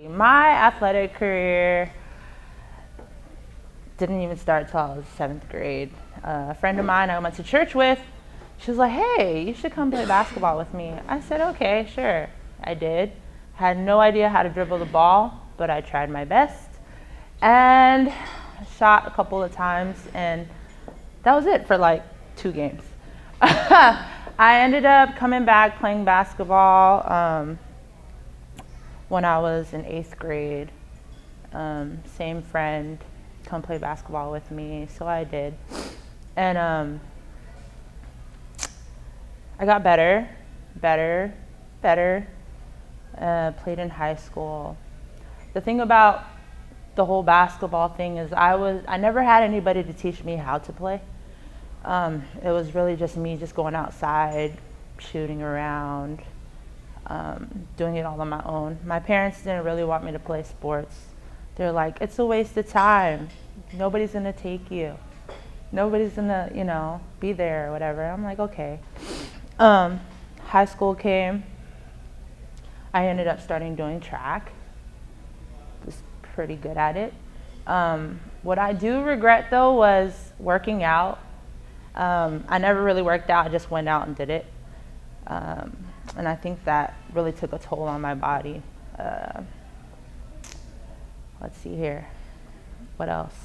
My athletic career didn't even start till I was 7th grade. A friend of mine I went to church with, she was like, hey, you should come play basketball with me. I said, okay, sure. I did. Had no idea how to dribble the ball, but I tried my best. And shot a couple of times, and that was it for like 2 games. I ended up coming back playing basketball when I was in 8th grade. Same friend, come play basketball with me, so I did. And I got better. Played in high school. The thing about the whole basketball thing is I never had anybody to teach me how to play. It was really just me just going outside, shooting around, doing it all on my own. My parents didn't really want me to play sports. They're like, it's a waste of time. Nobody's gonna take you. Nobody's gonna, be there or whatever. I'm like, okay. High school came. I ended up starting doing track. Was pretty good at it. What I do regret though was working out. I never really worked out, I just went out and did it. And I think that really took a toll on my body. Let's see here. What else?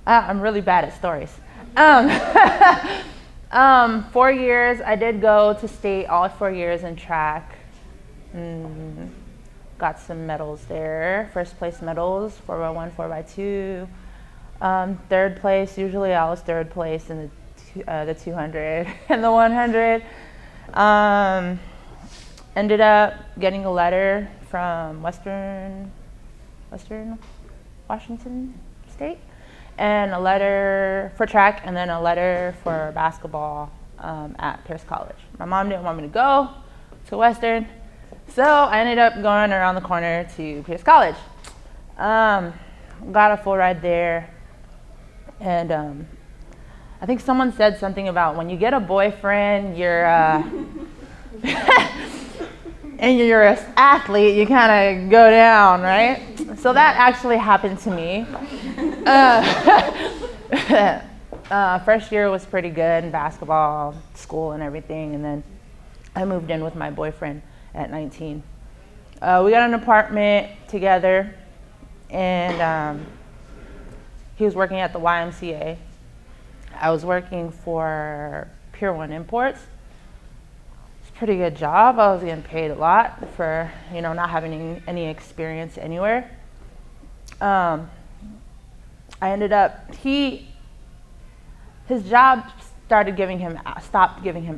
I'm really bad at stories. 4 years, I did go to state all 4 years in track. Got some medals there. First place medals, 4x1, 4x2. 3rd place, usually I was 3rd place in the 200 and the 100. Ended up getting a letter from Western Washington State, and a letter for track, and then a letter for basketball at Pierce College. My mom didn't want me to go to Western, so I ended up going around the corner to Pierce College. Got a full ride there, and I think someone said something about when you get a boyfriend, you're and you're an athlete, you kind of go down, right? So that actually happened to me. First year was pretty good in basketball, school and everything, and then I moved in with my boyfriend at 19. We got an apartment together, and he was working at the YMCA. I was working for Pier 1 Imports. It's a pretty good job. I was getting paid a lot for, not having any experience anywhere. I ended up, his job stopped giving him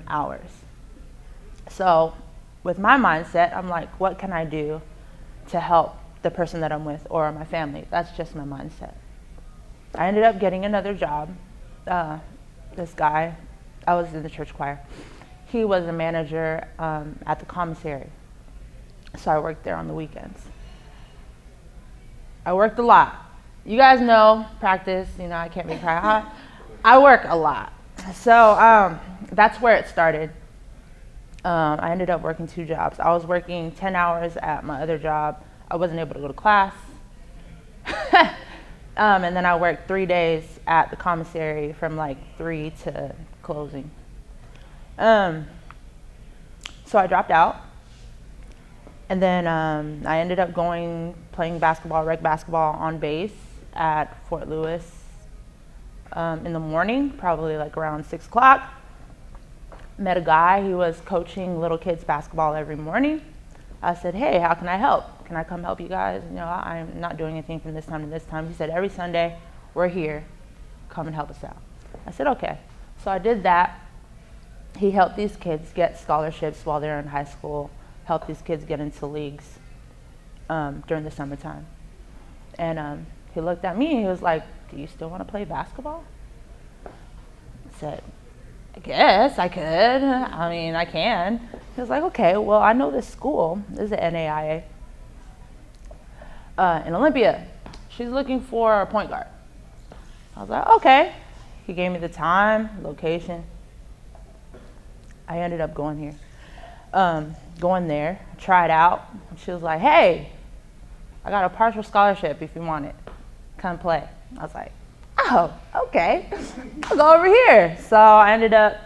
hours. So with my mindset, I'm like, what can I do to help the person that I'm with or my family? That's just my mindset. I ended up getting another job. This guy, I was in the church choir. He was a manager at the commissary. So I worked there on the weekends. I worked a lot. You guys know, practice, I can't be proud. I work a lot. So that's where it started. I ended up working 2 jobs. I was working 10 hours at my other job. I wasn't able to go to class. And then I worked 3 days at the commissary from like 3 to closing. So I dropped out. And then I ended up playing basketball, rec basketball on base at Fort Lewis in the morning, probably like around 6 o'clock. Met a guy, he was coaching little kids basketball every morning. I said, hey, how can I help? Can I come help you guys? I'm not doing anything from this time to this time. He said, every Sunday, we're here. Come and help us out. I said, okay. So I did that. He helped these kids get scholarships while they're in high school, helped these kids get into leagues during the summertime. And he looked at me and he was like, do you still want to play basketball? I said, I guess I could. I can. He was like, okay, well, I know this school. This is the NAIA in Olympia. She's looking for a point guard. I was like, okay. He gave me the time, location. I ended up going here. going there, tried out. She was like, hey, I got a partial scholarship if you want it. Come play. I was like, oh, okay. I'll go over here. So I ended up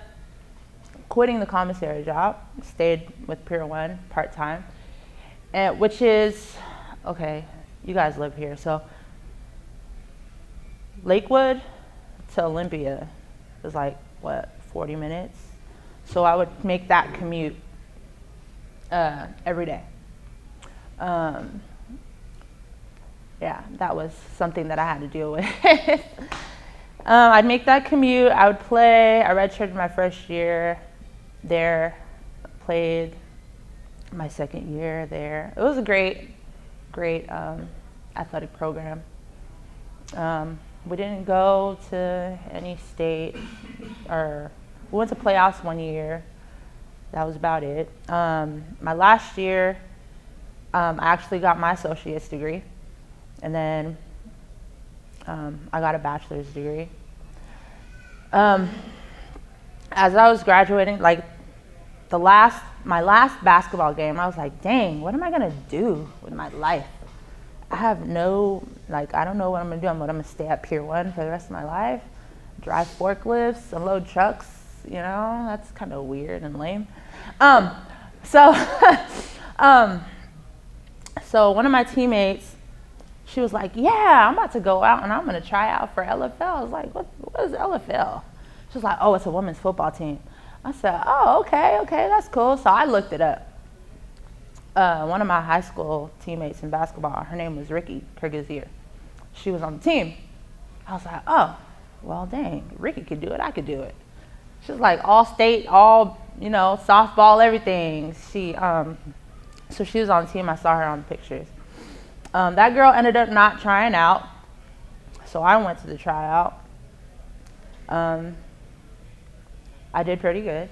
quitting the commissary job, stayed with Pier 1 part-time, and which is, okay, you guys live here. So Lakewood to Olympia is like, what, 40 minutes? So I would make that commute every day. Yeah, that was something that I had to deal with. I'd make that commute, I would play. I redshirted my first year there, played my second year there. It was a great athletic program. We didn't go to any state, or we went to playoffs one year. That was about it. My last year, I actually got my associate's degree. And then I got a bachelor's degree. As I was graduating, like my last basketball game, I was like, dang, what am I gonna do with my life? I have no, I don't know what I'm gonna do. I'm gonna stay at Pier 1 for the rest of my life, drive forklifts, unload trucks, that's kind of weird and lame. So one of my teammates, she was like, yeah, I'm about to go out and I'm going to try out for LFL. I was like, what is LFL? She was like, oh, it's a women's football team. I said, oh, okay, that's cool. So I looked it up. One of my high school teammates in basketball, her name was Ricky Kirkland. She was on the team. I was like, oh, well, dang, Ricky could do it, I could do it. She was like all state, all, softball, everything. So she was on the team. I saw her on the pictures. That girl ended up not trying out, so I went to the tryout. I did pretty good.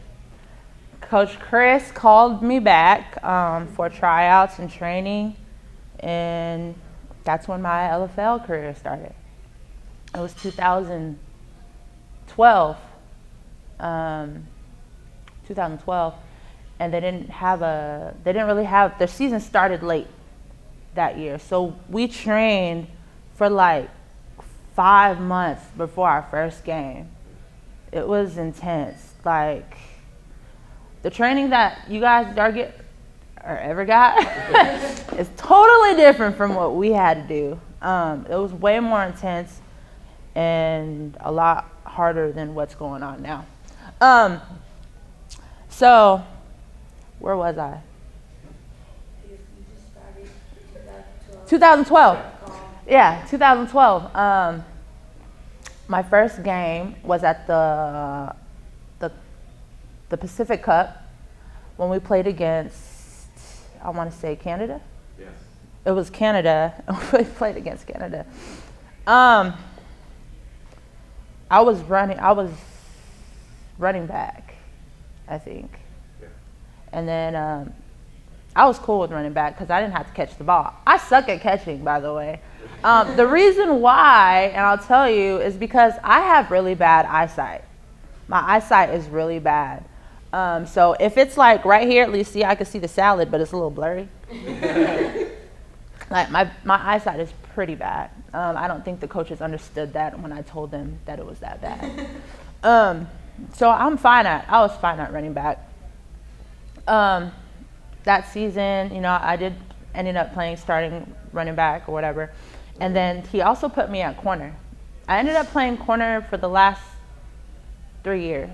Coach Chris called me back for tryouts and training, and that's when my LFL career started. It was 2012, and they didn't really have, their season started late that year. So we trained for like 5 months before our first game. It was intense. Like the training that you guys ever got is totally different from what we had to do. It was way more intense and a lot harder than what's going on now. So where was I? 2012. Yeah, 2012. My first game was at the Pacific Cup when we played against, I want to say Canada. Yes. It was Canada. We played against Canada. I was running back, I think. Yeah. And then I was cool with running back because I didn't have to catch the ball. I suck at catching, by the way. The reason why, and I'll tell you, is because I have really bad eyesight. My eyesight is really bad. So if it's like right here, at least see, I can see the salad, but it's a little blurry. Like my eyesight is pretty bad. I don't think the coaches understood that when I told them that it was that bad. So I was fine at running back. That season, I ended up starting running back or whatever. And then he also put me at corner. I ended up playing corner for the last 3 years.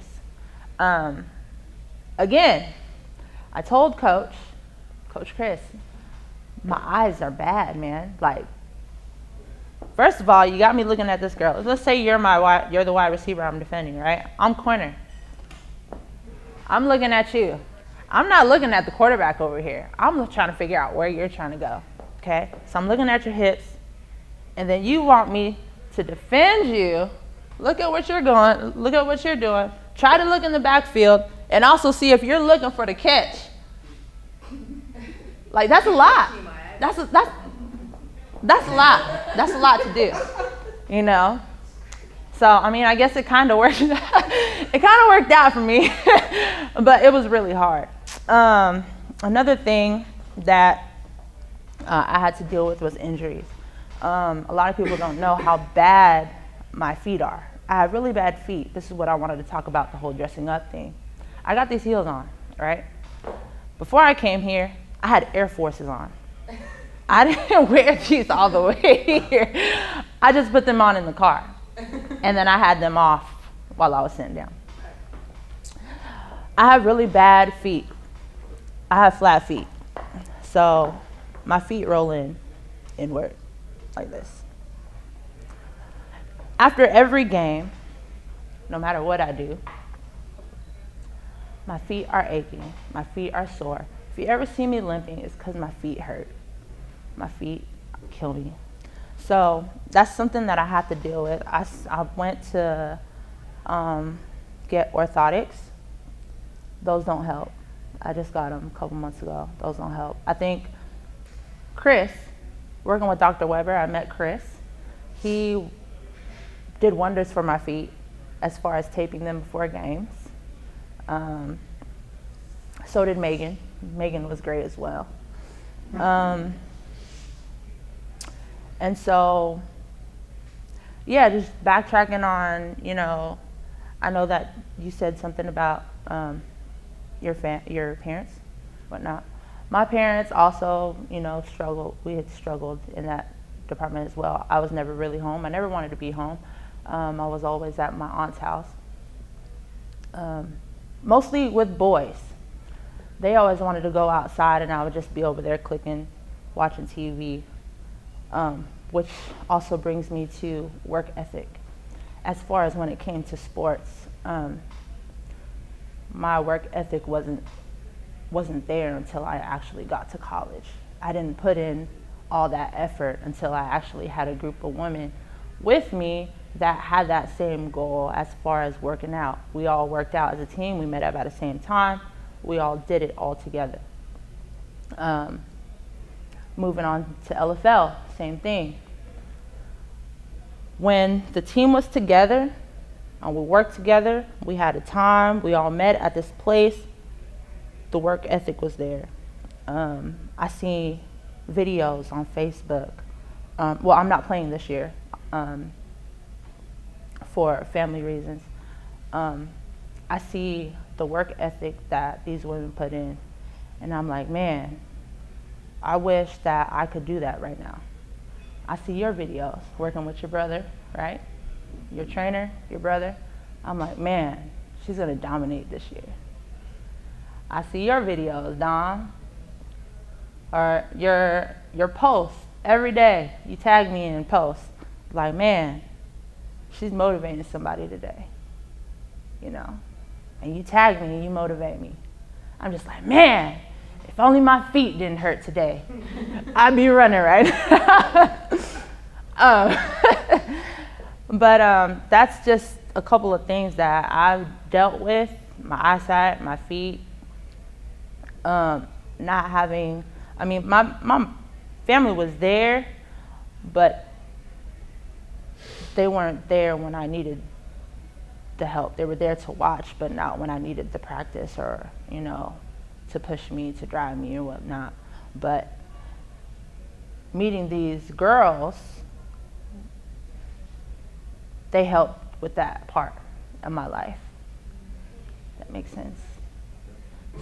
Again, I told Coach Chris, my eyes are bad, man. Like, first of all, you got me looking at this girl. Let's say you're the wide receiver I'm defending, right? I'm corner. I'm looking at you. I'm not looking at the quarterback over here. I'm trying to figure out where you're trying to go, okay? So I'm looking at your hips, and then you want me to defend you. Look at what you're going. Look at what you're doing. Try to look in the backfield, and also see if you're looking for the catch. Like, that's a lot. That's a lot. That's a lot to do, So, I guess it kind of worked. It kind of worked out for me, but it was really hard. Another thing that I had to deal with was injuries. A lot of people don't know how bad my feet are. I have really bad feet. This is what I wanted to talk about, the whole dressing up thing. I got these heels on, right? Before I came here, I had Air Forces on. I didn't wear these all the way here. I just put them on in the car. And then I had them off while I was sitting down. I have really bad feet. I have flat feet. So my feet roll inward like this. After every game, no matter what I do, my feet are aching. My feet are sore. If you ever see me limping, it's because my feet hurt. My feet kill me. So that's something that I have to deal with. I went to get orthotics. Those don't help. I just got them a couple months ago. Those don't help. I think Chris, working with Dr. Weber, I met Chris. He did wonders for my feet as far as taping them before games. So did Megan. Megan was great as well. And so, yeah, just backtracking on, you know, I know that you said something about your parents, whatnot. My parents also, you know, struggled. We had struggled in that department as well. I was never really home. I never wanted to be home. I was always at my aunt's house, mostly with boys. They always wanted to go outside, and I would just be over there clicking, watching TV, which also brings me to work ethic. As far as when it came to sports, my work ethic wasn't there until I actually got to college. I didn't put in all that effort until I actually had a group of women with me that had that same goal as far as working out. We all worked out as a team. We met up at the same time. We all did it all together. Moving on to LFL, same thing. When the team was together and we worked together, we had a time, we all met at this place, the work ethic was there. I see videos on Facebook. Well, I'm not playing this year for family reasons. I see the work ethic that these women put in, and I'm like, man, I wish that I could do that right now. I see your videos working with your brother, right? Your trainer, your brother. I'm like, man, she's gonna dominate this year. I see your videos, Dom, or your posts every day. You tag me in posts. Like, man, she's motivating somebody today, you know? And you tag me and you motivate me. I'm just like, man, if only my feet didn't hurt today, I'd be running right now. But that's just a couple of things that I've dealt with, my eyesight, my feet, not having, I mean, my family was there, but they weren't there when I needed the help. They were there to watch, but not when I needed the practice or, you know, to push me, to drive me or whatnot. But meeting these girls, they helped with that part of my life. That makes sense.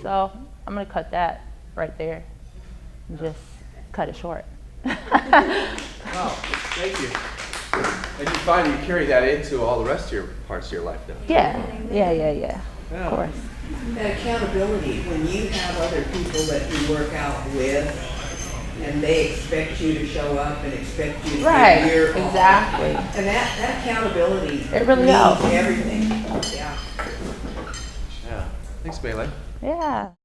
So I'm gonna cut that right there and just cut it short. Wow, thank you. And you find you carry that into all the rest of your parts of your life now. Yeah. Of course. That accountability, when you have other people that you work out with and they expect you to show up and expect you to Right, give your all. exactly. And that accountability It really means helps. everything. Yeah. Yeah. Thanks, Mele. Yeah.